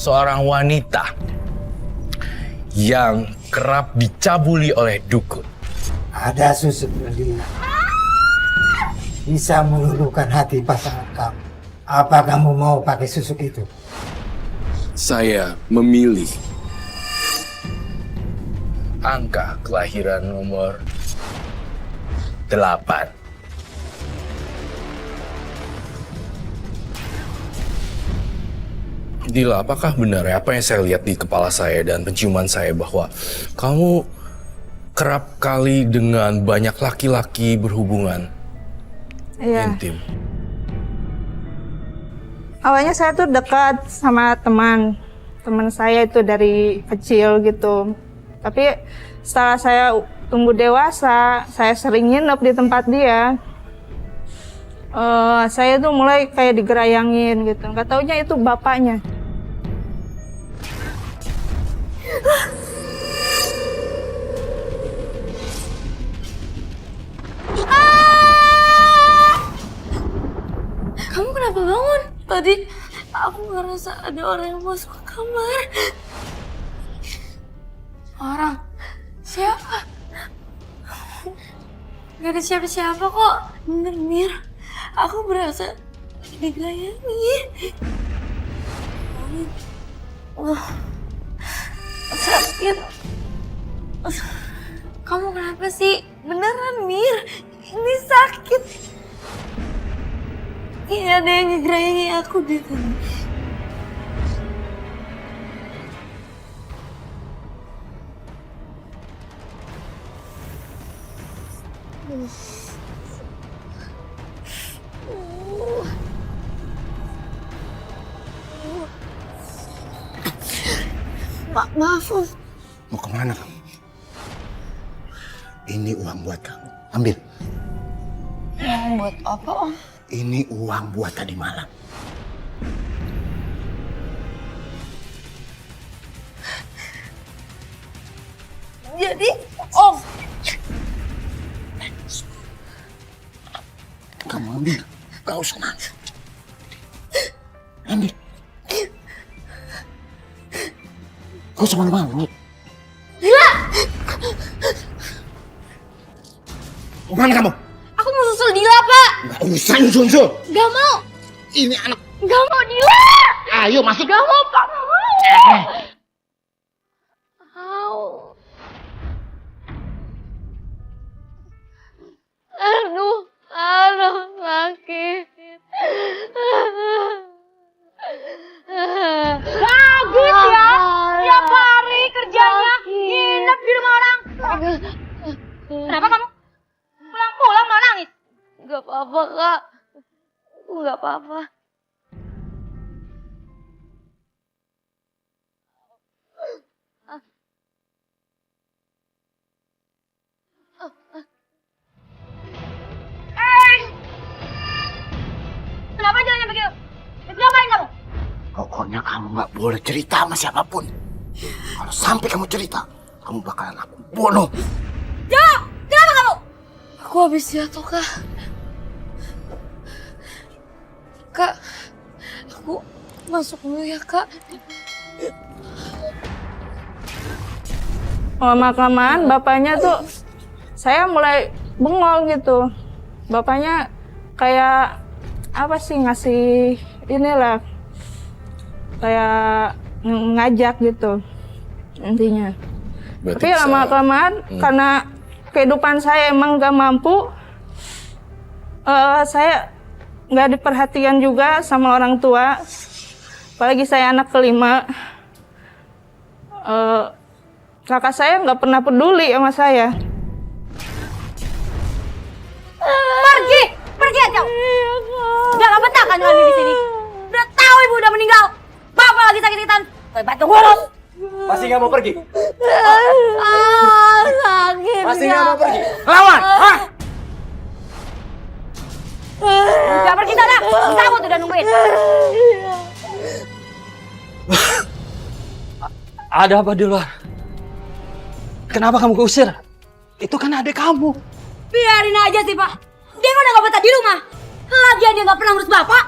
seorang wanita yang kerap dicabuli oleh dukun. Ada susuk belia bisa meluluhkan hati pasangan kamu. Apa kamu mau pakai susuk itu? Saya memilih angka kelahiran nomor 8. Dila, apakah benar ya apa yang saya lihat di kepala saya dan penciuman saya bahwa kamu kerap kali dengan banyak laki-laki berhubungan intim? Awalnya saya tuh dekat sama teman saya itu dari kecil gitu. Tapi setelah saya tumbuh dewasa, saya sering nginep di tempat dia. Saya tuh mulai kayak digerayangin gitu. Nggak taunya itu bapaknya. Kamu kenapa bangun? Tadi aku ngerasa ada orang yang masuk ke kamar. Orang? Siapa? Gak ada siapa-siapa kok. Bener, Mir. Aku berasa digerayangi. Sakit. Kamu kenapa sih? Beneran, Mir. Ini sakit. Iya, ada yang ngegerayangi aku deh tadi. Pak, maaf. Mau kemana kamu? Ini uang buat kamu. Ambil. Yang buat apa, Om? Ini uang buat tadi malam. Jadi, Om. Kamu ambil. Gak usah nangis. Ambil. Gak usah malu-malu. Gila! Kemana kamu? Aku mau susul Dila, Pak. Gak usah nyusul. Gak mau. Ini anak. Gak mau, Dila. Ayo masuk. Gak mau, Pak. Gak mau. Au. Aduh, sakit. Bagus ya, tiap hari kerjanya nginep di rumah orang. Kenapa kamu? Pulang-pulang malah nangis. Gak apa-apa, Kak. Gak apa-apa. Kenapa jalannya begitu? Ngapain kamu? Pokoknya kamu gak boleh cerita sama siapapun. Kalau sampai kamu cerita, kamu bakalan aku bunuh. Jawab! Kenapa kamu? Aku habis jatuh, Kak. Kak, aku masuk dulu ya, Kak. Lama-kelamaan bapaknya tuh saya mulai bengong gitu. Bapaknya kayak apa sih ngasih inilah kayak ngajak gitu intinya. Berarti Tapi lama-kelamaan karena kehidupan saya emang gak mampu, saya nggak diperhatikan juga sama orang tua. Apalagi saya anak kelima. Kakak saya nggak pernah peduli sama saya. Pergi! Pergi aja! Udah gak betah kan lagi di sini? Udah tahu ibu udah meninggal. Bapak lagi sakit-sakitan. Kayak batu ngurus. Masih nggak mau pergi? Sakit. Masih nggak mau pergi? Lawan! Hah? Udah pergi sana. Kamu tuh udah nungguin. Ada apa di luar? Kenapa kamu keusir? Itu kan adik kamu. Biarin aja sih, Pak. Dia kan udah gak betah di rumah. Lagian dia gak pernah ngurus bapak.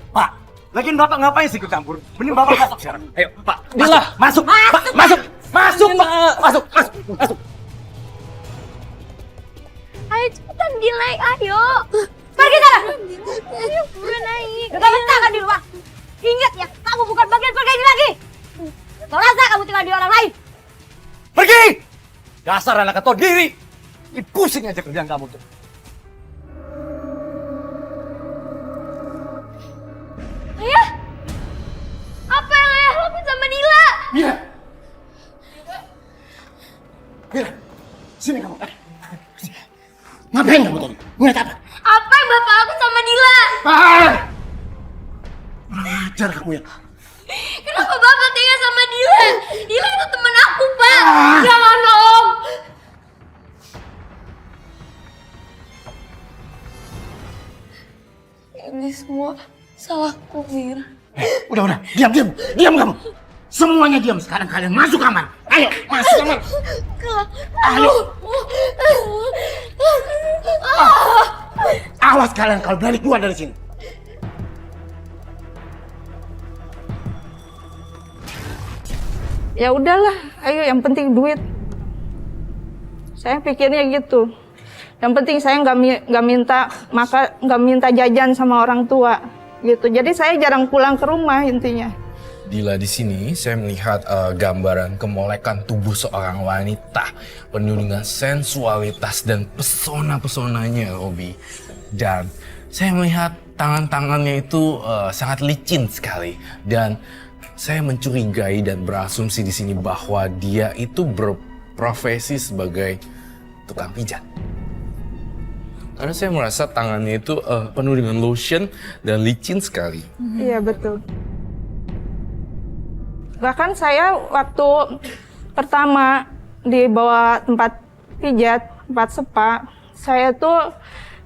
Pak, Lagian Bapak ngapain sih ikut campur? Mending Bapak masuk sekarang. Ayo, Pak. Dila. Masuk. Pak, masuk. Masuk, Pak. Masuk. Ayo cepetan Dila, ayo. Pergi sana. Ayo buruan naik. Gak betah kan di rumah. Ingat ya, kamu bukan bagian keluarga ini lagi. Kau rasa kamu tinggal di orang lain? Pergi! Dasar anak tahu diri. Ini pusing aja kerjaan kamu tuh. Ayah, apa yang ayah lakuin sama Dila? Mira. Mira, sini kamu. Ngapain kamu tadi? Ngeliat apa? Apa yang bapak lakuin sama Dila? Ajar kamu ya. Kenapa bapak tega sama Dila? Dila itu teman aku, Pak. Jangan, Om. Ini semua salahku, Mir. Udah. Diam kamu. Semuanya diam. Sekarang kalian masuk kamar. Ayo, masuk kamar. Ayo. Awas kalian kalau berani keluar dari sini. Ya udahlah, ayo yang penting duit. Saya pikirnya gitu. Yang penting saya nggak minta jajan sama orang tua gitu. Jadi saya jarang pulang ke rumah intinya. Dila, di sini saya melihat gambaran kemolekan tubuh seorang wanita penuh dengan sensualitas dan pesona-pesonanya, Obi. Dan saya melihat tangan-tangannya itu sangat licin sekali. Dan saya mencurigai dan berasumsi di sini bahwa dia itu berprofesi sebagai tukang pijat. Karena saya merasa tangannya itu penuh dengan lotion dan licin sekali. Iya betul. Bahkan saya waktu pertama dibawa tempat pijat, tempat spa, saya tuh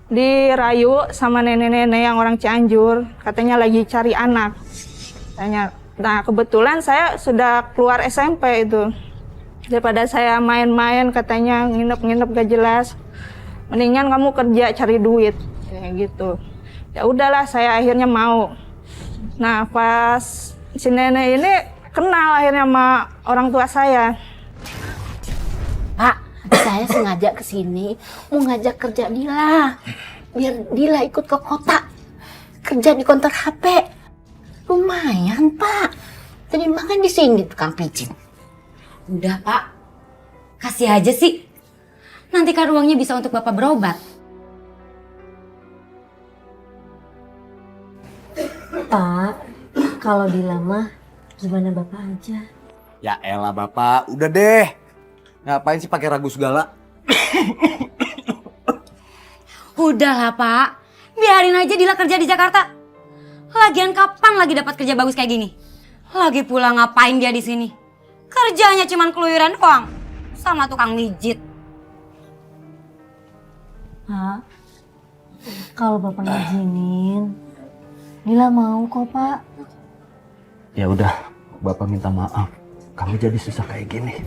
dirayu sama nenek-nenek yang orang Cianjur, katanya lagi cari anak. Nah kebetulan saya sudah keluar SMP itu. Daripada saya main-main katanya nginep-nginep gak jelas, mendingan kamu kerja cari duit kayak gitu. Ya udahlah saya akhirnya mau. Nah pas si nenek ini kenal akhirnya sama orang tua saya. Pak, saya sengaja kesini mau ngajak kerja Dila. Biar Dila ikut ke kota. Kerja di konter HP. Lumayan, Pak. Tadi makan di sini tukang pijit. Udah, Pak. Kasih aja sih. Nanti kan uangnya bisa untuk Bapak berobat. Pak, kalau Dila mah gimana Bapak aja? Ya elah Bapak, udah deh. Ngapain sih pakai ragu segala? Udahlah, Pak. Biarin aja Dila kerja di Jakarta. Lagian kapan lagi dapat kerja bagus kayak gini? Lagi pula ngapain dia di sini? Kerjanya cuman keluyuran doang. Sama tukang mijit. Pak, kalau Bapak ngizinin, Dila mau kok, Pak. Ya udah, Bapak minta maaf. Kamu jadi susah kayak gini.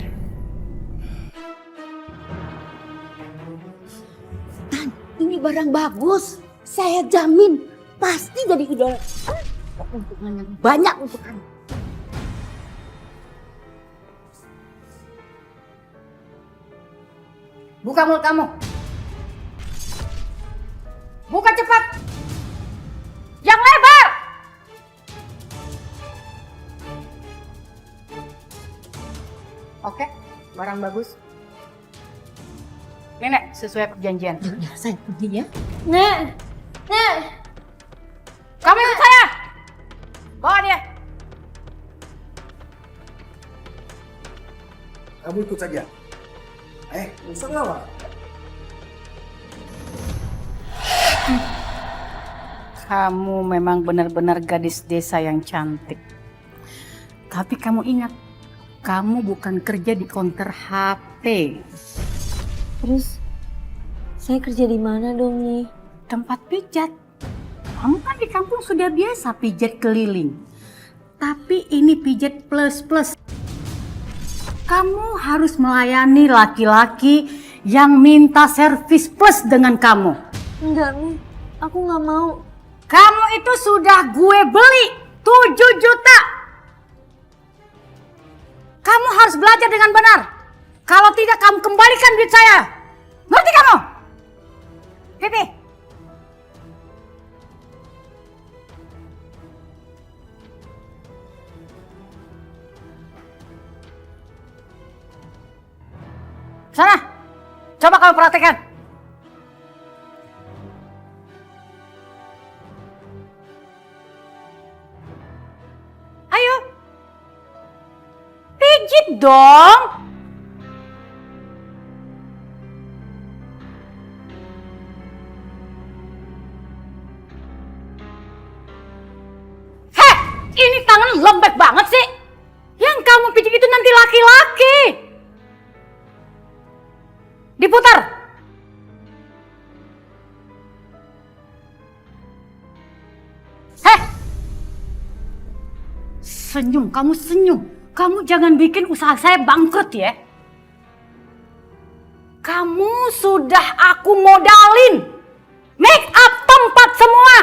Tan, ini barang bagus. Saya jamin pasti jadi idola. Keuntungan yang banyak untuk kamu. Buka mulut kamu. Buka cepat. Yang lebar. Oke, barang bagus. Nenek, sesuai perjanjian. Ya, saya pergi ya. Nek. Kamu ikut saya! Bawa dia! Kamu ikut saja. Usah ngawal. Kamu memang benar-benar gadis desa yang cantik. Tapi kamu ingat, kamu bukan kerja di konter HP. Terus saya kerja di mana dong nih? Tempat pijat. Kamu kan di kampung sudah biasa pijat keliling. Tapi ini pijat plus-plus. Kamu harus melayani laki-laki yang minta servis plus dengan kamu. Enggak nih, aku nggak mau. Kamu itu sudah gue beli. 7 juta. Kamu harus belajar dengan benar. Kalau tidak kamu kembalikan duit saya. Ngerti kamu? Pipi. Sana. Coba kamu perhatikan. Ayo. Pijit dong. Heh, ini tangan lembek banget sih. Yang kamu pijit itu nanti laki-laki. Diputar. Heh. Senyum, kamu senyum. Kamu jangan bikin usaha saya bangkrut ya. Kamu sudah aku modalin. Make up tempat semua.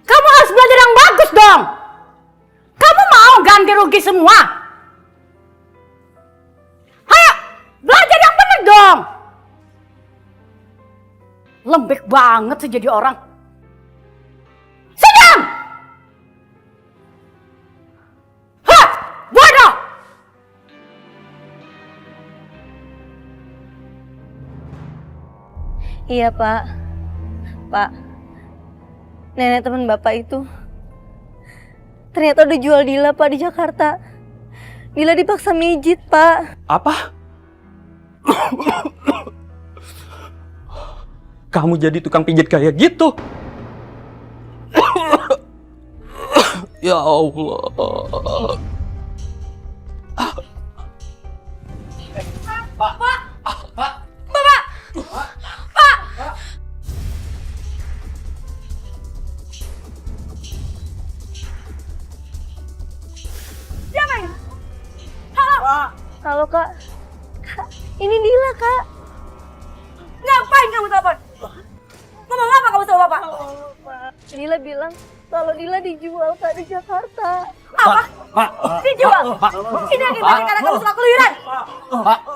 Kamu harus belajar yang bagus dong. Kamu mau ganti rugi semua? Ayo, belajar yang benar dong. Lembek banget sih jadi orang. Senyum! Hah, bodoh! Iya Pak. Pak, nenek teman Bapak itu ternyata udah jual Dila Pak di Jakarta. Dila dipaksa mijit Pak. Apa? Kamu jadi tukang pijit kayak gitu? Ya Allah. Halo Kak. Kak, ini Dila Kak. Ngapain kamu telepon? Ngomong apa kamu sama Bapak? Dila bilang kalau Dila dijual Kak di Jakarta. Apa? Dijual? Ini akibatnya karena kamu suka keluyuran.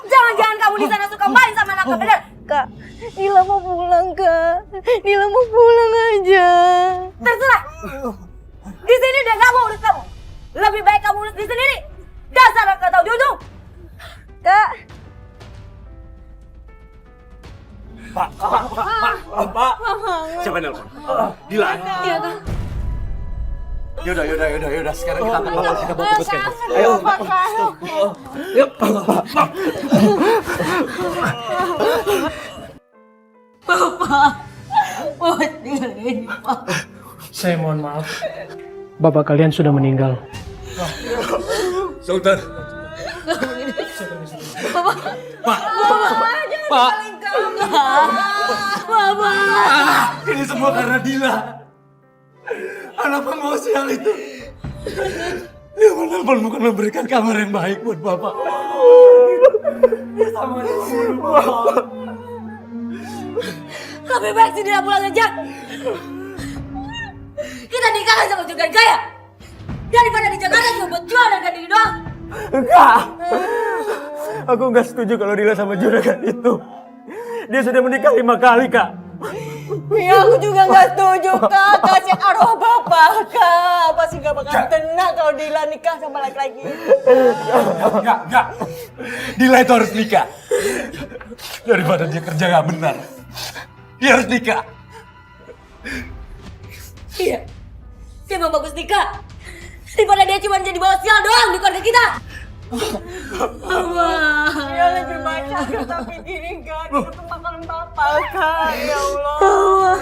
Jangan-jangan kamu di sana suka main sama anak bener. Kak, Dila mau pulang Kak. Dila mau pulang aja. Terserah. Di sini udah gak mau urus kamu. Lebih baik kamu urus di sendiri. Dasar gak tahu di ujung. Kak. Pak. Siapa yang nelfon? Dila. Iya Kak. Yaudah. Sekarang kita bawa ke puskesmas. Ayo. Yuk. Saya mohon maaf. Bapak kalian sudah meninggal. Sultan. Pak. Ini semua karena Dila. Anak penguasa yang itu. Dia menelpon bukan memberikan kabar yang baik buat Bapak. Dia sama Bapak. Lebih baik sih dia pulang aja. Kita nikah sama juragan kaya. Daripada di Jakarta cuma buat jual dan diri doang. Enggak. Aku enggak setuju kalau Dila sama juragan itu. Dia sudah menikah 5 kali, Kak. Ya aku juga nggak setuju Kak. Kasih arwah Bapak Kak. Pasti gak bakal tenang kalau Dila nikah sama laki-laki. Enggak. Dila itu harus nikah. Daripada dia kerja nggak benar. Dia harus nikah. Iya. Dia mau bagus nikah. Daripada dia cuma jadi bawa sial doang di keluarga kita. Ya lebih baik kita pikirin Kak. Kita tuh makanan Bapak Kak. Ya Allah.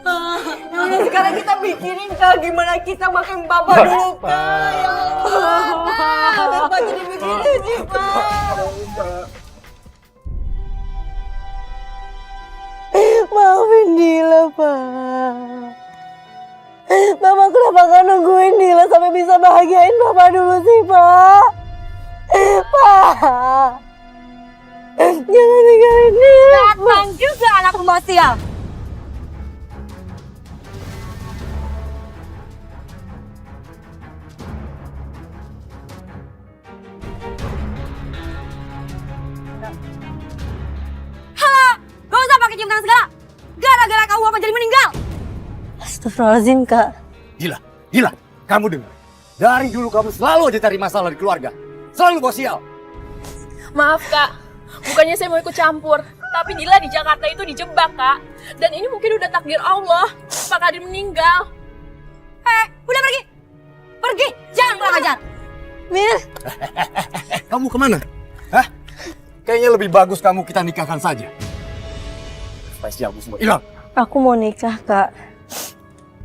Nah, sekarang kita pikirin Kak gimana kita makan Bapak dulu Kak. Ya Allah. Bapak jadi begitu sih Pak. Maafin Dila Pak. Bapak kenapa gak nungguin Dila sampai bisa bahagiain Bapak dulu sih Pak. Pak. Jangan tinggalin Dila. Datang juga anak pembawa sial. jadi meninggal. Astagfirullahaladzim, Kak. Dila, kamu dengar. Dari dulu kamu selalu aja cari masalah di keluarga. Selalu bawa sial. Maaf kak, bukannya saya mau ikut campur, tapi Dila di Jakarta itu dijebak kak. Dan ini mungkin udah takdir Allah, Pak Kadir meninggal. Udah pergi. Pergi, jangan kurang ajar. Mir, Kamu kemana? Hah? Kayaknya lebih bagus kamu kita nikahkan saja. Supaya sialmu semua hilang. aku mau nikah, Kak.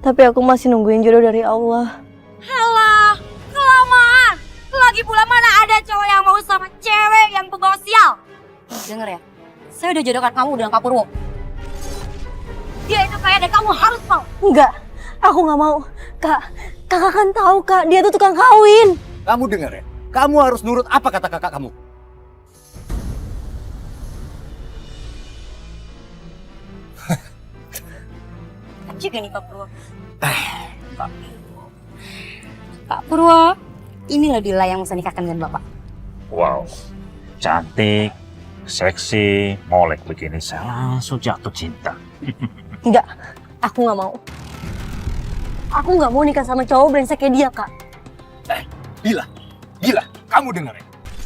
Tapi aku masih nungguin jodoh dari Allah. Halah, kelamaan. Lagi pula mana ada cowok yang mau sama cewek yang pembawa sial. Dengar ya, saya udah jodohkan kamu dengan Kak Purwo. Dia itu kaya dan kamu harus mau. Enggak, aku nggak mau. Kak, kakak kan tahu, Kak. Dia tuh tukang kawin. Kamu dengar ya? Kamu harus nurut apa kata kakak kamu. Juga nih Pak Purwo. Pak Purwo, inilah Dila yang mau nikahkan dengan Bapak. Wow, cantik, seksi, molek begini saya langsung jatuh cinta. Enggak, aku nggak mau. Aku nggak mau nikah sama cowok brengsek kayak dia, Kak. Dila, kamu dengar ya?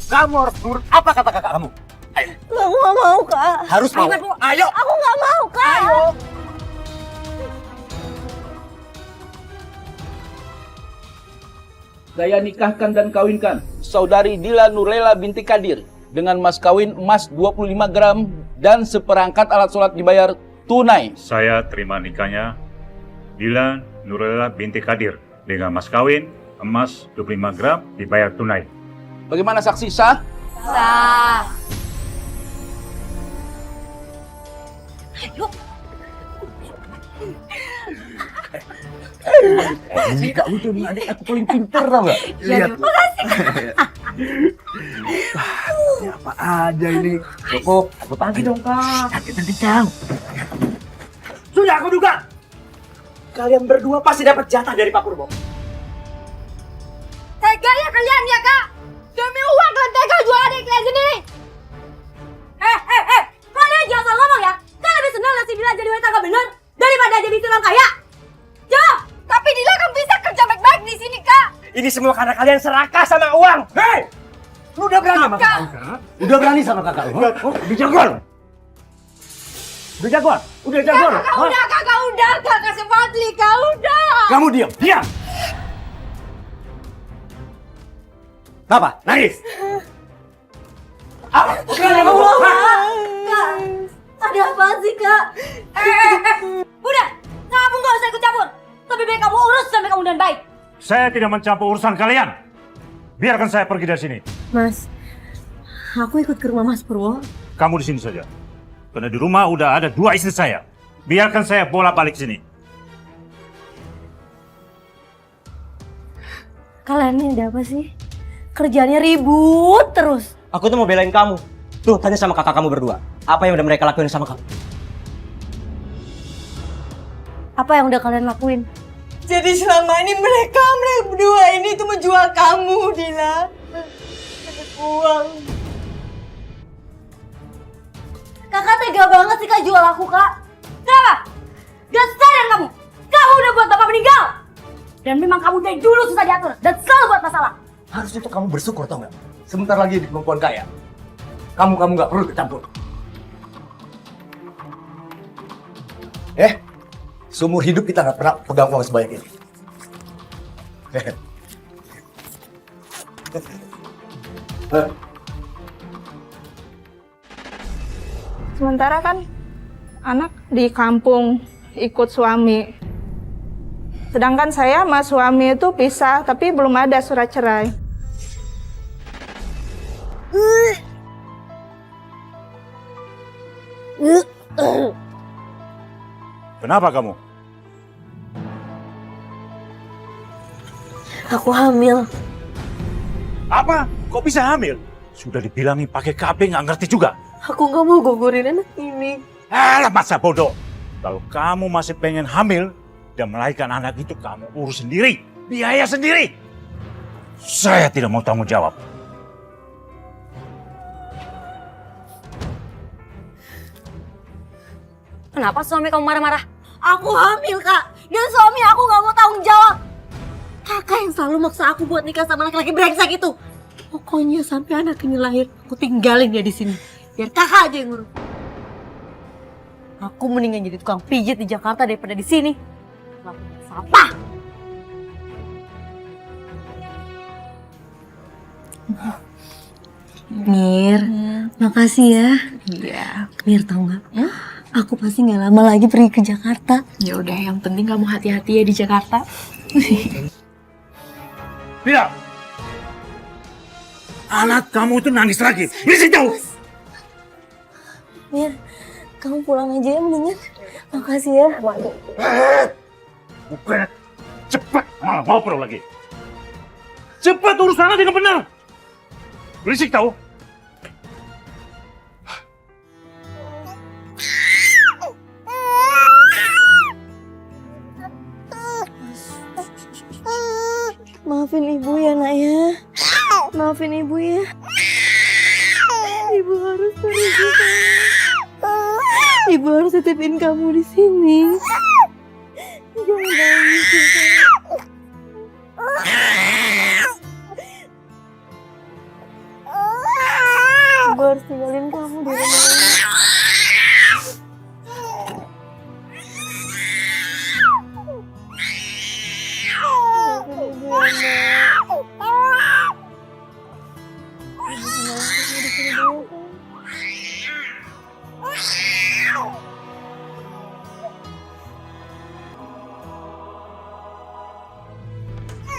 Kamu harus nurut apa kata kakak kamu. Ayo, Aku nggak mau, Kak. harus mau. Ayo. Aku nggak mau, Kak. Ayo. Saya nikahkan dan kawinkan Saudari Dila Nurlela binti Kadir dengan mas kawin emas 25 gram dan seperangkat alat sholat dibayar tunai. Saya terima nikahnya Dila Nurlela binti Kadir dengan mas kawin emas 25 gram dibayar tunai. Bagaimana saksi sah? Sah. Yuk. Ini Kak Ucu nih, adik aku paling pintar tau gak? Lihat. Ya apa aja ini. Cukup, aku tagih dong Kak. Kencang. Sudah aku duga. Kalian berdua pasti dapat jatah dari Pak Purwo. Tega ya kalian ya Kak? Demi uang kalian tega jual adik kalian sendiri. Kalian jangan salah ngomong ya. Kalian lebih senang nasi Dila jadi wanita gak bener daripada jadi orang kaya. Jawab. Tapi Dila kan bisa kerja baik-baik di sini Kak. Ini semua karena kalian serakah sama uang. Hei! Lu udah berani sama kakak? Udah berani sama kakak? Udah jagoan? Udah jagoan? Udah jagoan? Kakak udah, kakak Fadli, Kak udah. Kamu diam, diam! Apa? Nangis? Apa? Kak, ada apa sih Kak? Udah, kamu gak usah ikut campur. Lebih baik kamu urus sampai kamu dan baik. Saya tidak mencampur urusan kalian. Biarkan saya pergi dari sini. Mas, aku ikut ke rumah Mas Purwo. Kamu di sini saja. Karena di rumah udah ada 2 istri saya. Biarkan saya bolak-balik sini. Kalian ini ada apa sih? Kerjanya ribut terus. Aku tuh mau belain kamu. Tuh, tanya sama kakak kamu berdua. Apa yang udah mereka lakuin sama kamu? Apa yang udah kalian lakuin? Jadi selama ini mereka berdua ini tuh menjual kamu, Dila. Uang. Kakak tega banget sih Kak jual aku Kak. Kenapa? Gak sadar kamu. Kamu udah buat bapak meninggal. Dan memang kamu dari dulu susah diatur dan selalu buat masalah. Harusnya tuh kamu bersyukur tau gak? Sebentar lagi di perempuan kaya. Kamu gak perlu kecampur. Seumur hidup kita gak pernah pegang uang sebanyak ini. Sementara kan anak di kampung ikut suami. Sedangkan saya sama suami itu pisah, tapi belum ada surat cerai. Kenapa kamu? Aku hamil. Apa? Kok bisa hamil? Sudah dibilangin pakai KB nggak ngerti juga. Aku nggak mau gugurin anak ini. Alah masa bodoh. Kalau kamu masih pengen hamil dan melahirkan anak itu kamu urus sendiri. Biaya sendiri. Saya tidak mau tanggung jawab. Kenapa suami kamu marah-marah? Aku hamil, Kak. Dan suami aku nggak mau tanggung jawab. Kakak yang selalu maksa aku buat nikah sama laki-laki brengsek itu. Pokoknya sampai anak ini lahir, aku tinggalin dia di sini. Biar kakak aja yang ngurus. Aku mendingan jadi tukang pijit di Jakarta daripada di sini. Sampah. Mir, makasih ya. Iya. Mir, tau nggak? Aku pasti nggak lama lagi pergi ke Jakarta. Ya udah, yang penting kamu hati-hati ya di Jakarta. Tidak. Anak kamu itu nangis lagi. Berisik jauh. Mir, kamu pulang aja ya mendingan. Makasih ya. Bukan. Cepat. Malah mau perlu lagi. Cepat urus anak dengan benar. Berisik tahu. Maafin ibu ya, nak ya. Maafin ibu ya. Ibu harus pergi. Ibu harus titipin kamu di sini. Jangan nangis. Ibu harus tinggalin kamu di rumah ini.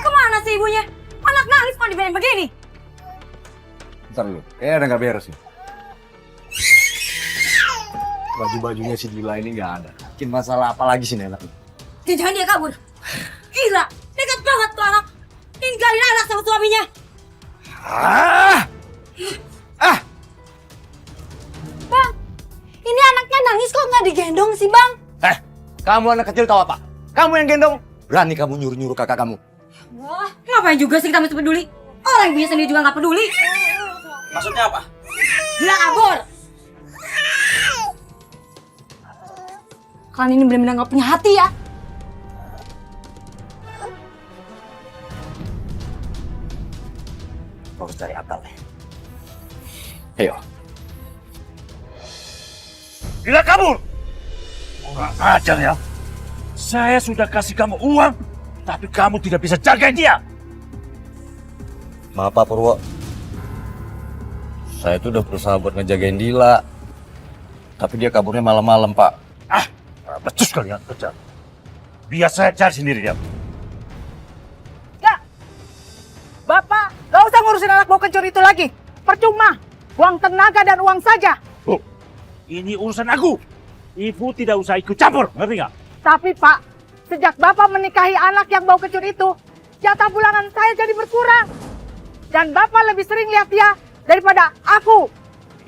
Kemana sih ibunya? Anak nangis kok dibiarin begini? Bentar dulu, kayaknya ada nggak beres nih. Baju-bajunya si Dila ini nggak ada. Bikin masalah apa lagi sih Nela? Jangan dia kabur. Gila, nekat banget tuh anak. Tinggalin anak sama suaminya. Bang, ini anaknya nangis kok nggak digendong sih bang? Kamu anak kecil tahu apa? Kamu yang gendong. Berani kamu nyuruh-nyuruh kakak kamu. Wah, ngapain juga sih kita mesti peduli? Orang ibunya sendiri juga nggak peduli. Maksudnya apa? Gila kabur. Kalian ini benar-benar nggak punya hati ya. Harus cari akal nih. Ayo. Gila kabur. Kurang ajar ya. Saya sudah kasih kamu uang, tapi kamu tidak bisa jagain dia. Maaf Pak Purwo. Saya tuh udah berusaha buat ngejagain Dila. Tapi dia kaburnya malam-malam, Pak. Becus kalian kerja. Biar saya cari sendiri dia. Bapak, gak usah ngurusin anak bau kencur itu lagi. Percuma, buang tenaga dan uang saja. Oh, ini urusan aku. Ibu tidak usah ikut campur, ngerti nggak? Tapi Pak, sejak Bapak menikahi anak yang bau kencur itu, jatah bulanan saya jadi berkurang. Dan Bapak lebih sering lihat dia daripada aku.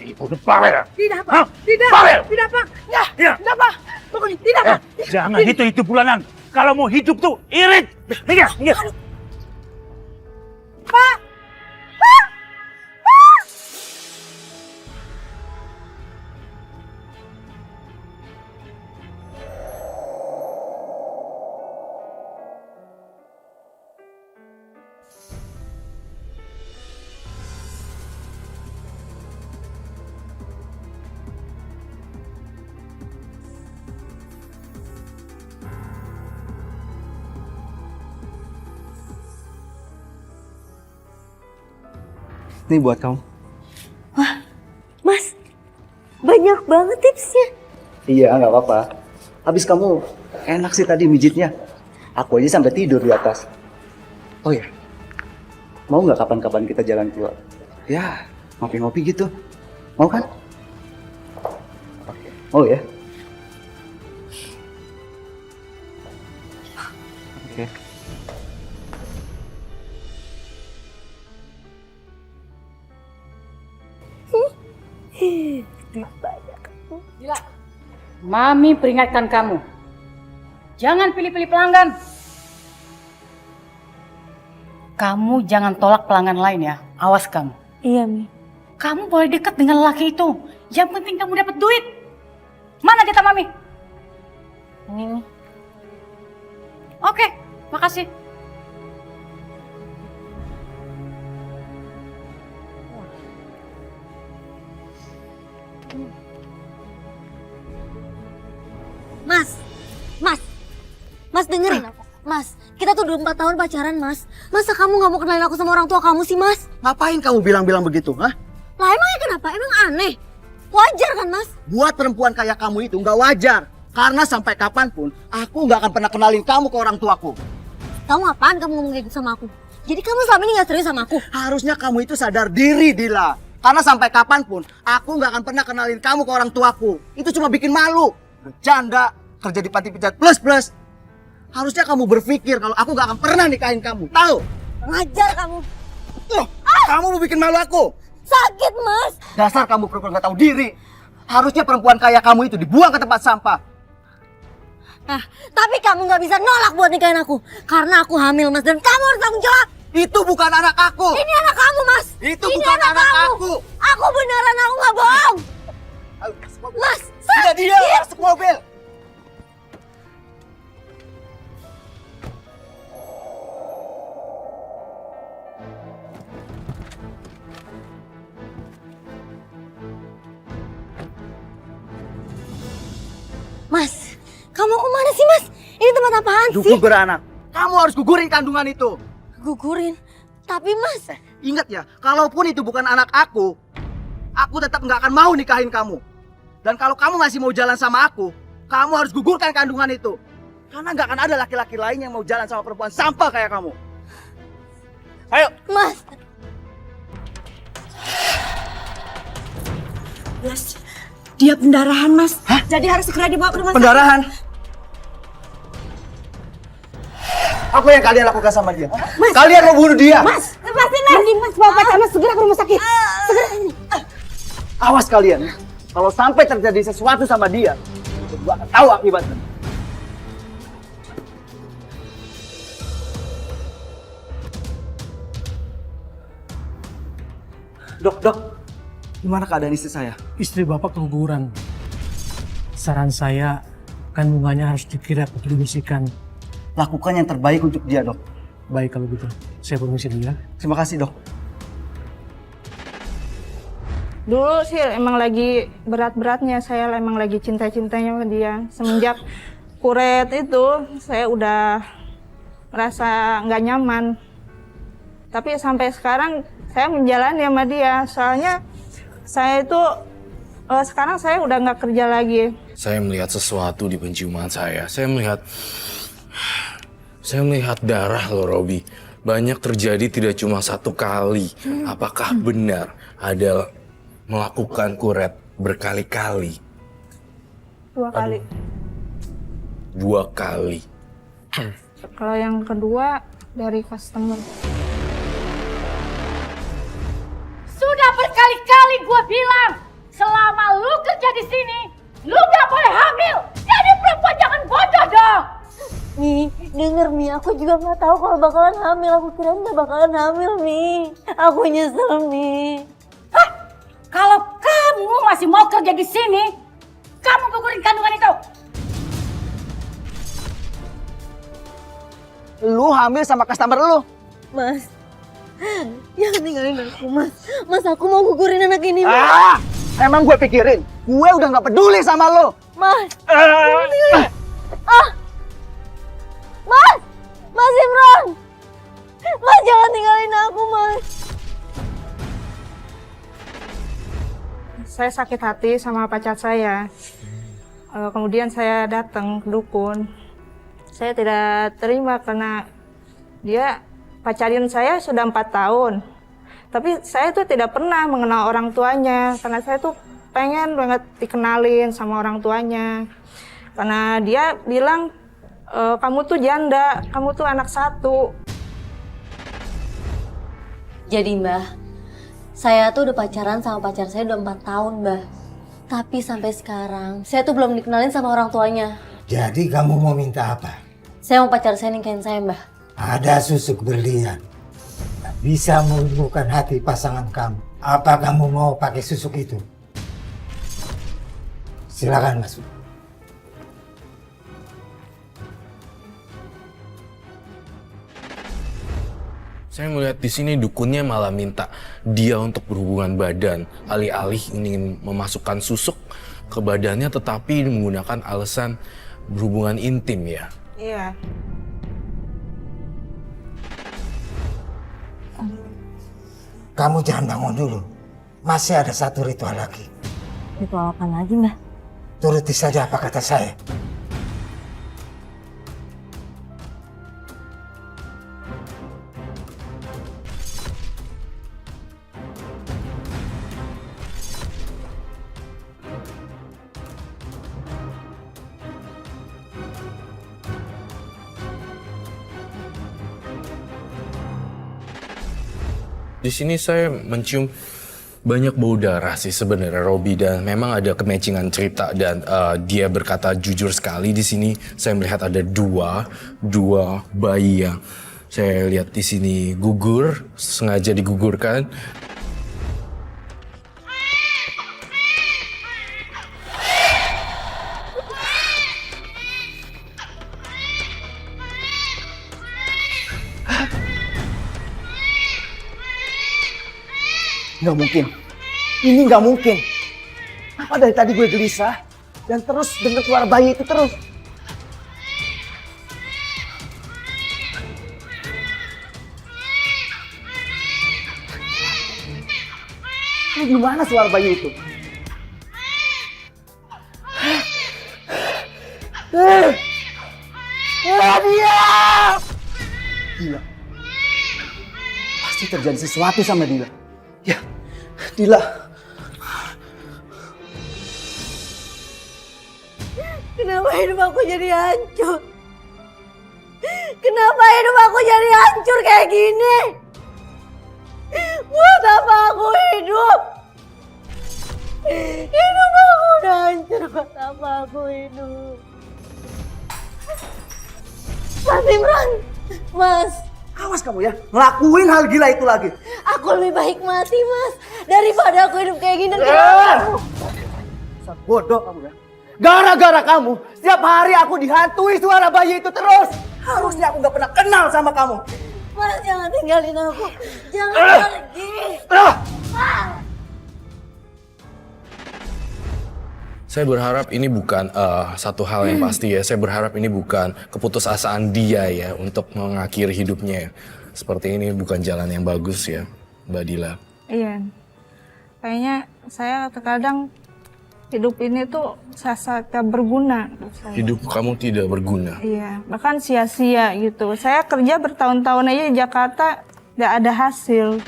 Ibu udah bawel ya? Tidak Pak, tidak, Bawel. tidak Pak. Ya, Ya. tidak Pak. Pokoknya tidak Pak. Jangan hitung bulanan. Kalau mau hidup tuh irit. Minggir. Pak. Ini buat kamu. Mas, banyak banget tipsnya. Iya, nggak apa-apa. Habis kamu enak sih tadi mijitnya. Aku aja sampai tidur di atas. Oh ya, mau nggak kapan-kapan kita jalan keluar? Ya, ngopi-ngopi gitu. Mau kan? Oke. Oh ya. Oke. Gila. Mami peringatkan kamu. Jangan pilih-pilih pelanggan. Kamu jangan tolak pelanggan lain ya. Awas kamu. Iya, Mi. Kamu boleh dekat dengan lelaki itu. Yang penting kamu dapat duit. Mana jatah Mami? Ini, Mi. Oke, makasih. Mas dengerin aku. Mas, kita tuh udah 4 tahun pacaran, Mas. Masa kamu gak mau kenalin aku sama orang tua kamu sih, Mas? Ngapain kamu bilang-bilang begitu, hah? Lah emangnya kenapa? Emang aneh? Wajar kan, Mas? Buat perempuan kayak kamu itu nggak wajar. Karena sampai kapanpun, aku nggak akan pernah kenalin kamu ke orang tuaku. Kamu apaan kamu ngomong kayak gitu sama aku? Jadi kamu selama ini gak serius sama aku? Harusnya kamu itu sadar diri, Dila. Karena sampai kapanpun, aku nggak akan pernah kenalin kamu ke orang tuaku. Itu cuma bikin malu. Bercanda, kerja di panti pijat plus-plus. Harusnya kamu berpikir kalau aku nggak akan pernah nikahin kamu. Tahu? Ngajar kamu. Kamu mau bikin malu aku. Sakit, Mas. Dasar kamu perempuan nggak tahu diri. Harusnya perempuan kayak kamu itu dibuang ke tempat sampah. Nah, tapi kamu gak bisa nolak buat nikahin aku. Karena aku hamil, Mas. Dan kamu harus tanggung jawab. Itu bukan anak aku. Ini anak kamu, Mas. Itu ini bukan anak kamu. aku. Aku beneran, aku gak bohong. Mas, Tidak, dia masuk mobil. Mas, kamu kemana sih, Mas? Ini tempat apaan sih? Duku beranak. Kamu harus gugurin kandungan itu. Gugurin? Tapi, Mas... Ingat ya, kalaupun itu bukan anak aku tetap nggak akan mau nikahin kamu. Dan kalau kamu masih mau jalan sama aku, kamu harus gugurkan kandungan itu. Karena nggak akan ada laki-laki lain yang mau jalan sama perempuan sampah kayak kamu. Ayo. Mas. Mas, dia pendarahan, Mas. Hah? Jadi harus segera dibawa ke rumah sakit. Pendarahan? Apa yang kalian lakukan sama dia? Mas. Kalian mau bunuh dia? Mas, lepasin, Mas. Mending Mas bawa pacar Mas segera ke rumah sakit. Segera. Awas kalian. Kalau sampai terjadi sesuatu sama dia, gua akan tahu akibatnya. Dok, gimana keadaan istri saya? Istri Bapak keguguran. Saran saya, kandungannya harus dikira dikondisikan. Lakukan yang terbaik untuk dia, Dok. Baik kalau gitu, saya permisi dulu ya. Terima kasih, Dok. Dulu sih emang lagi berat-beratnya, saya emang lagi cinta-cintanya sama dia. Semenjak kuret itu, saya udah merasa nggak nyaman. Tapi sampai sekarang saya menjalani sama dia, soalnya saya itu sekarang saya udah nggak kerja lagi. Saya melihat sesuatu di penciuman saya. Saya melihat darah loh, Robi. Banyak terjadi tidak cuma satu kali. Apakah benar ada melakukan kuret berkali-kali? 2 kali. 2 kali. Kalau yang kedua dari customer. Sudah berkali-kali gue bilang, selama lu kerja di sini, lu gak boleh hamil. Jadi perempuan jangan bodoh dong. Mi, denger Mi, aku juga gak tahu kalau bakalan hamil. Aku kira gak bakalan hamil, Mi. Aku nyesel, Mi. Hah? Kalau kamu masih mau kerja di sini, kamu gugurin kandungan itu. Lu hamil sama customer lu. Mas, jangan tinggalin aku, Mas. Mas, aku mau gugurin anak ini, Mas. Ah, emang gue pikirin, gue udah gak peduli sama lu. Mas, Mas Imran. Mas, jangan tinggalin aku, Mas. Saya sakit hati sama pacar saya. Kemudian saya datang ke dukun. Saya tidak terima karena dia pacarin saya sudah 4 tahun. Tapi saya tuh tidak pernah mengenal orang tuanya karena saya tuh pengen banget dikenalin sama orang tuanya. Karena dia bilang, kamu tuh janda, kamu tuh anak 1. Jadi Mbah, saya tuh udah pacaran sama pacar saya udah 4 tahun, Mbah. Tapi sampai sekarang, saya tuh belum dikenalin sama orang tuanya. Jadi kamu mau minta apa? Saya mau pacar saya nikahin saya, Mbah. Ada susuk berlian. Bisa meluluhkan hati pasangan kamu. Apa kamu mau pakai susuk itu? Silakan masuk. Saya melihat di sini dukunnya malah minta dia untuk berhubungan badan, alih-alih ingin memasukkan susuk ke badannya, tetapi menggunakan alasan berhubungan intim ya. Iya. Kamu jangan bangun dulu. Masih ada satu ritual lagi. Ritual apa lagi, Mbah? Turuti saja apa kata saya. Di sini saya mencium banyak bau darah sih sebenarnya Robi, dan memang ada kematchingan cerita, dan dia berkata jujur sekali di sini. Saya melihat ada dua bayi yang saya lihat di sini gugur, sengaja digugurkan. Nggak mungkin. Ini nggak mungkin. Apa dari tadi gue gelisah dan terus dengar suara bayi itu terus. Ini gimana suara bayi itu? Dia! Gila. Pasti terjadi sesuatu sama Dila. Ya, Dila. Kenapa hidup aku jadi hancur? Kenapa hidup aku jadi hancur kayak gini? Buat apa aku hidup? Hidup aku udah hancur, buat apa aku hidup? Mas Imran, Mas. Awas kamu ya, ngelakuin hal gila itu lagi. Aku lebih baik mati, Mas, daripada aku hidup kayak gini. Bodoh kamu ya. Gara-gara kamu, setiap hari aku dihantui suara bayi itu terus. Harusnya aku gak pernah kenal sama kamu. Mas, jangan tinggalin aku. Jangan pergi. Saya berharap ini bukan satu hal yang pasti ya. Saya berharap ini bukan keputusasaan dia ya untuk mengakhiri hidupnya. Seperti ini bukan jalan yang bagus ya, Mbak Dila. Iya. Kayaknya saya terkadang hidup ini tuh saya berguna. Hidup kamu tidak berguna. Iya, bahkan sia-sia gitu. Saya kerja bertahun-tahun aja di Jakarta, nggak ada hasil.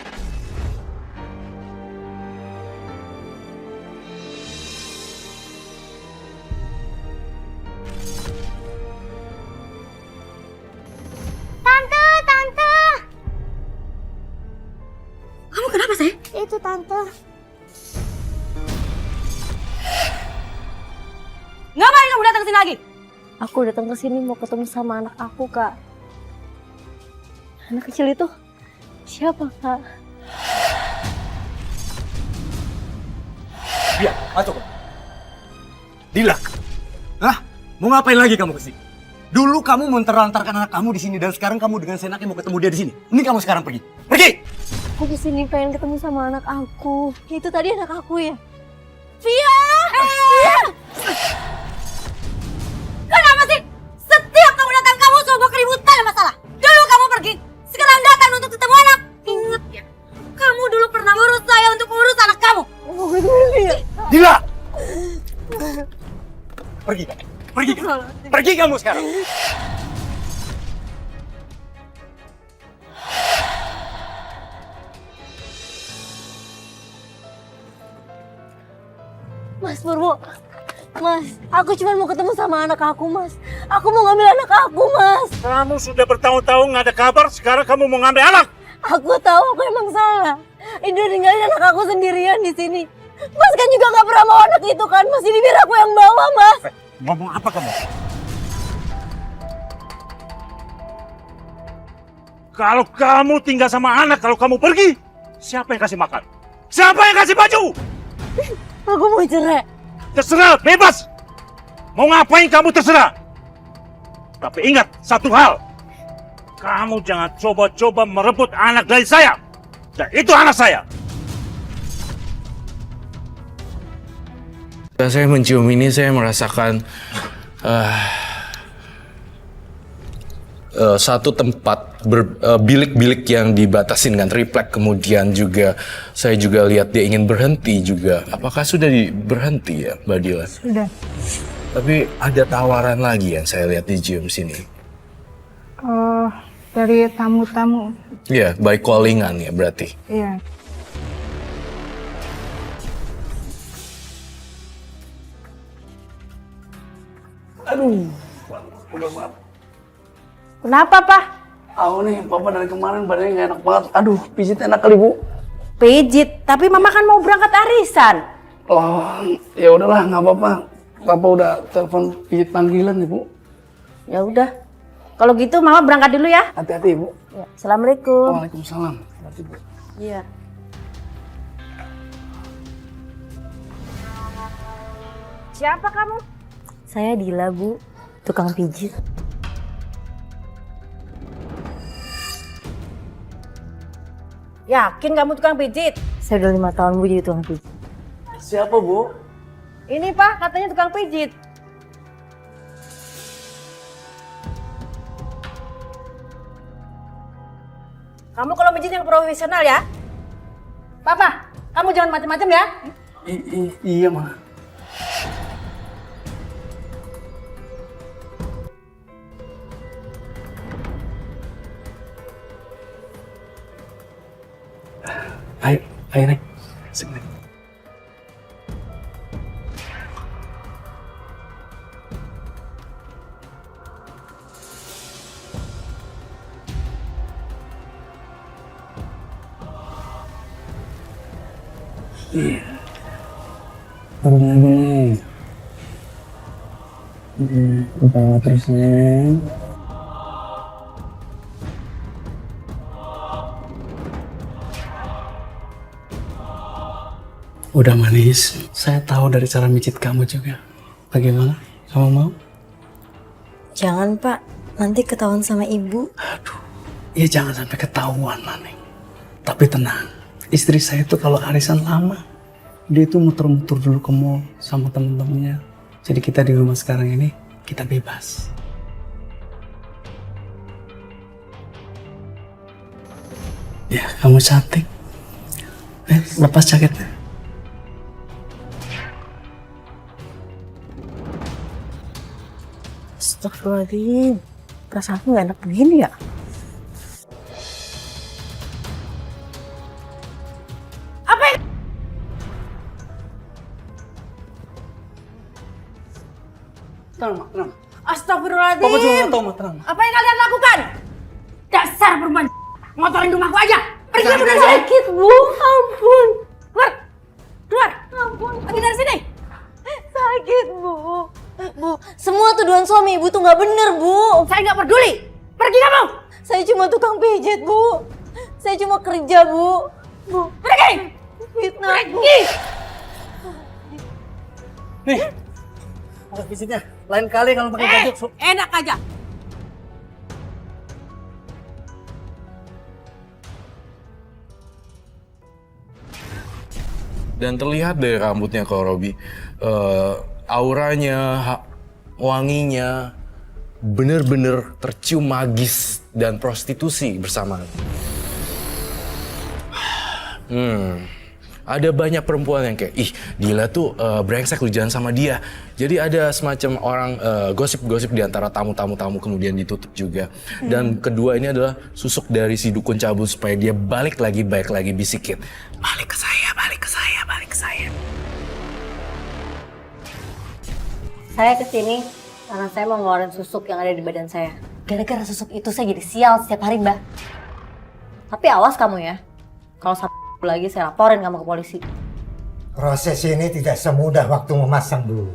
Tante! Kamu kenapa, sih? Itu Tante. Ngapain kamu datang sini lagi? Aku datang ke sini mau ketemu sama anak aku, Kak. Anak kecil itu siapa, Kak? Dia, masuk. Dila. Hah? Mau ngapain lagi kamu kesini? Dulu kamu menterlantarkan anak kamu di sini, dan sekarang kamu dengan senaknya mau ketemu dia di sini. Ini kamu sekarang pergi. Pergi! Aku kesini pengen ketemu sama anak aku. Itu tadi anak aku ya? Via! Via! Kenapa sih? Setiap kamu datang kamu selalu keributan masalah. Dulu kamu pergi, sekarang datang untuk ketemu anak. Ingat ya, kamu dulu pernah ngurus saya untuk ngurus anak kamu. Dila! Pergi. Pergi. Pergi kamu sekarang. Mas Purwo, Mas, aku cuma mau ketemu sama anak aku, Mas. Aku mau ngambil anak aku, Mas. Kamu sudah bertahun-tahun nggak ada kabar, sekarang kamu mau ngambil anak? Aku tahu aku emang salah. Indo ninggalin anak aku sendirian di sini. Mas kan juga nggak pernah mau anak itu kan, Mas. Ini biar aku yang bawa, Mas. Ngomong apa kamu? Kalau kamu tinggal sama anak, kalau kamu pergi, siapa yang kasih makan? Siapa yang kasih baju? Aku mau cerai. Terserah, bebas. Mau ngapain kamu terserah. Tapi ingat satu hal. kamu jangan coba-coba merebut anak dari saya. Dan itu anak saya. Ketika saya mencium ini, saya merasakan satu tempat bilik-bilik yang dibatasin dengan triplek. Kemudian juga saya juga lihat dia ingin berhenti juga. Apakah sudah berhenti ya, Mbak Dila? Sudah. Tapi ada tawaran lagi yang saya lihat di gym sini. Dari tamu-tamu. Iya, by callingan ya berarti. Iya. Aduh, udah banget. Kenapa, Pak? Aku nih, Papa dari kemarin badannya nggak enak banget. Aduh, pijit enak kali, Bu. Pijit, tapi Mama kan mau berangkat arisan. Oh, ya udahlah, nggak apa-apa. Papa udah telepon pijit panggilan nih, Bu. Ya udah. Kalau gitu Mama berangkat dulu ya. Hati-hati, Bu. Ya, Assalamualaikum. Waalaikumsalam. Hati, Bu. Iya. Siapa kamu? Saya Dila, Bu. Tukang pijit. Yakin kamu tukang pijit? Saya udah 5 tahun, Bu, jadi tukang pijit. Siapa, Bu? Ini, Pak, katanya tukang pijit. Kamu kalau pijit yang profesional ya? Papa, kamu jangan macam-macam ya? Iya, Ma. Ayo, naik. Sini. Iya. Bener. Bawa terusnya. Udah manis. Saya tahu dari cara mijit kamu juga. Bagaimana? Kamu mau? Jangan, Pak. Nanti ketahuan sama Ibu. Aduh. Ya jangan sampai ketahuan, Maneng. Tapi tenang. Istri saya tuh kalau arisan lama, dia tuh muter-muter dulu ke mall sama temen-temennya. Jadi kita di rumah sekarang ini, kita bebas. Ya, kamu cantik. Lepas jaketnya. Astagfirullahaladzim. Perasaanku gak enak begini ya? Tenang. Astagfirullahaladzim. Papa juga gak tahu, Ma. Tenang. Apa yang kalian lakukan? Dasar perempuan ngotorin rumahku aja. Pergi kamu dari sini. Sakit, Bu. Ampun. Keluar. Ampun. Pergi dari sini. Sakit, Bu. Bu, semua tuduhan suami Ibu tuh gak bener, Bu. Saya gak peduli. Pergi kamu. Saya cuma tukang pijit, Bu. Saya cuma kerja, Bu. Bu, Pergi. fitnah, Bu. Pergi. Nih, ada visitnya. Lain kali kalau pakai baju. Enak aja. Dan terlihat dari rambutnya kalau Robi, auranya, wanginya, bener-bener tercium magis dan prostitusi bersamaan. Ada banyak perempuan yang kayak, ih Dila tuh brengsek, lu jangan sama dia. Jadi ada semacam orang gosip-gosip di antara tamu-tamu kemudian ditutup juga. Dan kedua ini adalah susuk dari si dukun cabul supaya dia balik lagi bisikin. Balik ke saya, balik ke saya, balik ke saya. Saya kesini karena saya mau ngeluarin susuk yang ada di badan saya. Gara-gara susuk itu saya jadi sial setiap hari, Mbak. Tapi awas kamu ya. Kalau sampai lagi saya laporin kamu ke polisi. Proses ini tidak semudah waktu memasang dulu.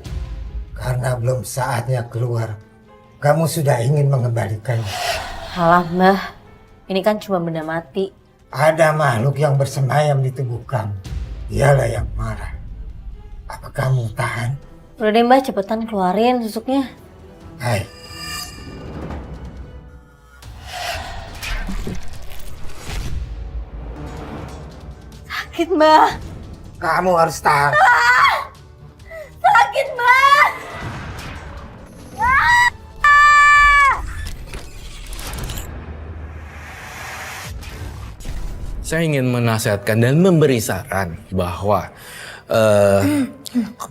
Karena belum saatnya keluar. Kamu sudah ingin mengembalikannya. Halah, Mbah. Ini kan cuma benda mati. Ada makhluk yang bersemayam di tubuh kamu. Dialah yang marah. Apa kamu tahan? Udah deh, Mbah, cepetan keluarin susuknya. Hai. Sakit, Mbak. Kamu harus tahan. Sakit, Mbak. Saya ingin menasihatkan dan memberi saran bahwa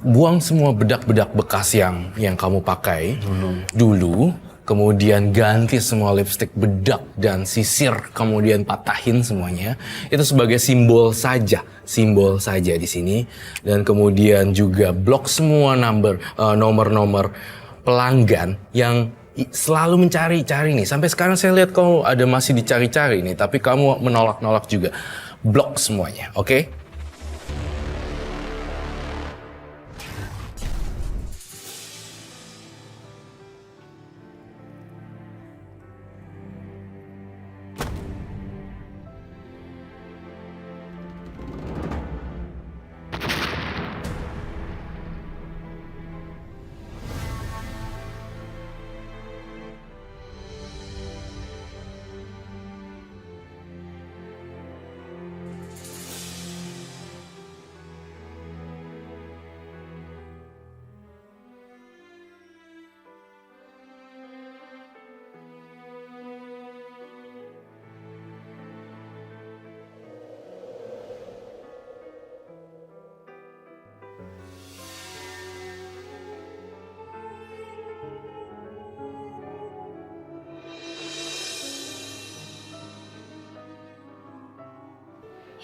buang semua bedak-bedak bekas yang kamu pakai dulu, kemudian ganti semua lipstik bedak dan sisir, kemudian patahin semuanya. Itu sebagai simbol saja di sini. Dan kemudian juga blok semua nomor-nomor pelanggan yang selalu mencari-cari nih. Sampai sekarang saya lihat kamu ada masih dicari-cari nih, tapi kamu menolak-nolak juga. Blok semuanya, oke?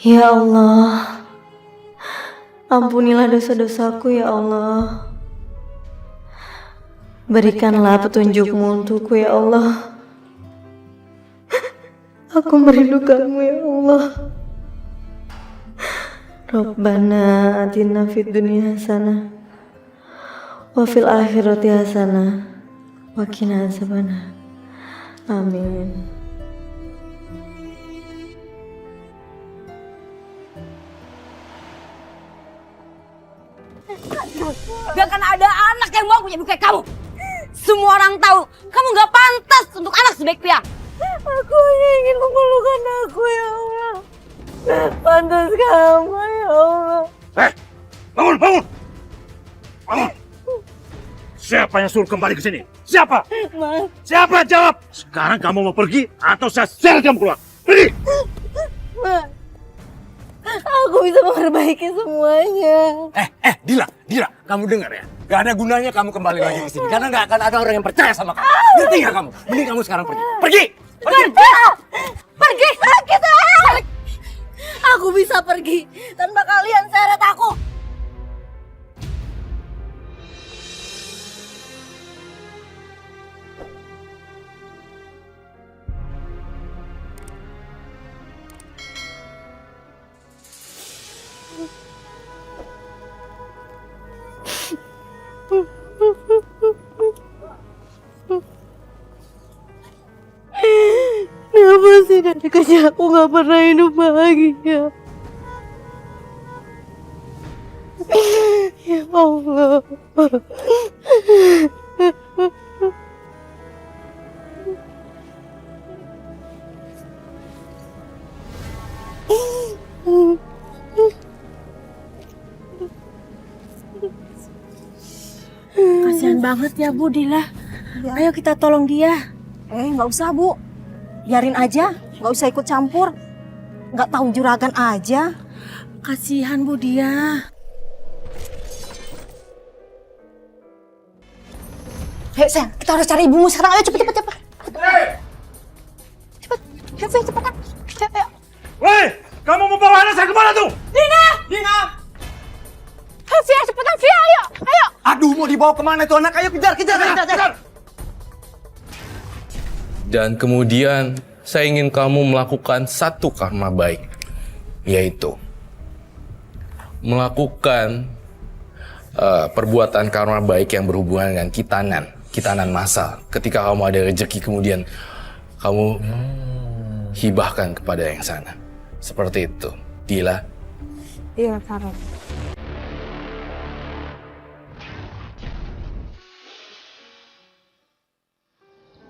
Ya Allah, ampunilah dosa-dosaku ya Allah. Berikanlah petunjukmu untukku ya Allah. Aku merindukanmu ya Allah. Rabbana atina fid dunya hasanah wa fil akhirati hasanah wa qina azabannar. Amin. Gak akan ada anak yang mau punya ibu kayak kamu. Semua orang tahu kamu gak pantas untuk anak sebaik Pia. Aku ingin memeluk anakku ya Allah. Pantas kamu ya Allah. Bangun! Siapa yang suruh kembali ke sini? Siapa? Mas. Siapa? Jawab! Sekarang kamu mau pergi atau saya seret kamu keluar? Pergi! Mas. Aku bisa memperbaiki semuanya. Dila, kamu dengar ya? Gak ada gunanya kamu kembali lagi ke sini karena gak akan ada orang yang percaya sama kamu. Ngerti gak kamu? Mending kamu sekarang pergi. Pergi! Pergi! Aku bisa pergi tanpa kalian seret aku. Kenapa sih dari kecil aku gak pernah hidup bahagia? Ya Allah. Kasihan banget ya Bu Dila. Ayo kita tolong dia. Nggak usah Bu. Biarin aja, nggak usah ikut campur. Nggak tahu juragan aja. Kasihan Bu dia. Hei sayang, kita harus cari ibumu sekarang. Ayo cepet. Cepetan. Ayo. Woi! Kamu mau bawa anak saya kemana tuh? Dina! Via, cepetan Via, ayo! Aduh, mau dibawa kemana tuh anak? Ayo kejar. Dan kemudian saya ingin kamu melakukan satu karma baik, yaitu melakukan perbuatan karma baik yang berhubungan dengan kitanan massal. Ketika kamu ada rezeki kemudian kamu hibahkan kepada yang sana. Seperti itu, Dila. Iya, Karo.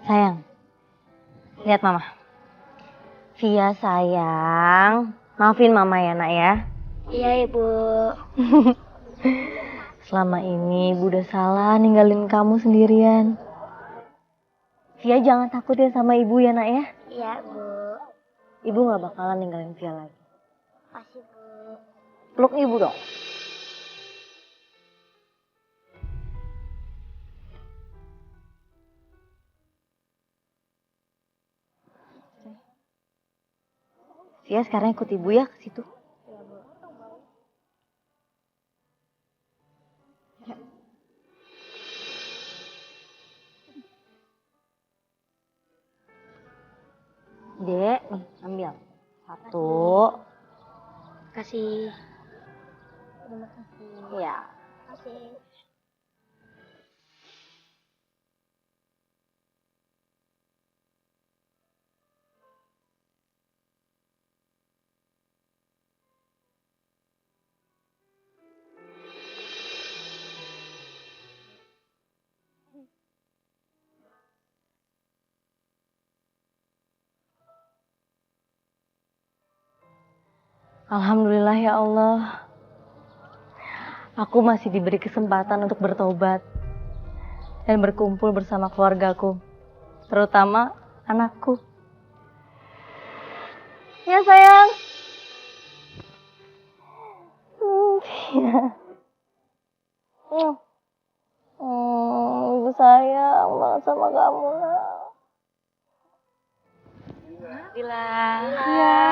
Sayang, lihat Mama. Via sayang, maafin Mama ya nak ya. Iya, Ibu. Selama ini Ibu udah salah ninggalin kamu sendirian. Via jangan takut ya sama Ibu ya, Nak ya. Iya, Bu. Ibu gak bakalan ninggalin Via lagi. Makasih, Bu. Peluk Ibu dong. Via sekarang ikut Ibu ya ke situ. Dek, nih ambil. Satu. Kasih. Terima kasih. Ya. Kasih. Alhamdulillah ya Allah. Aku masih diberi kesempatan untuk bertobat dan berkumpul bersama keluargaku, terutama anakku. Ya sayang. Ya. Ibu sayang banget sama kamu, nak. Dila. Ya.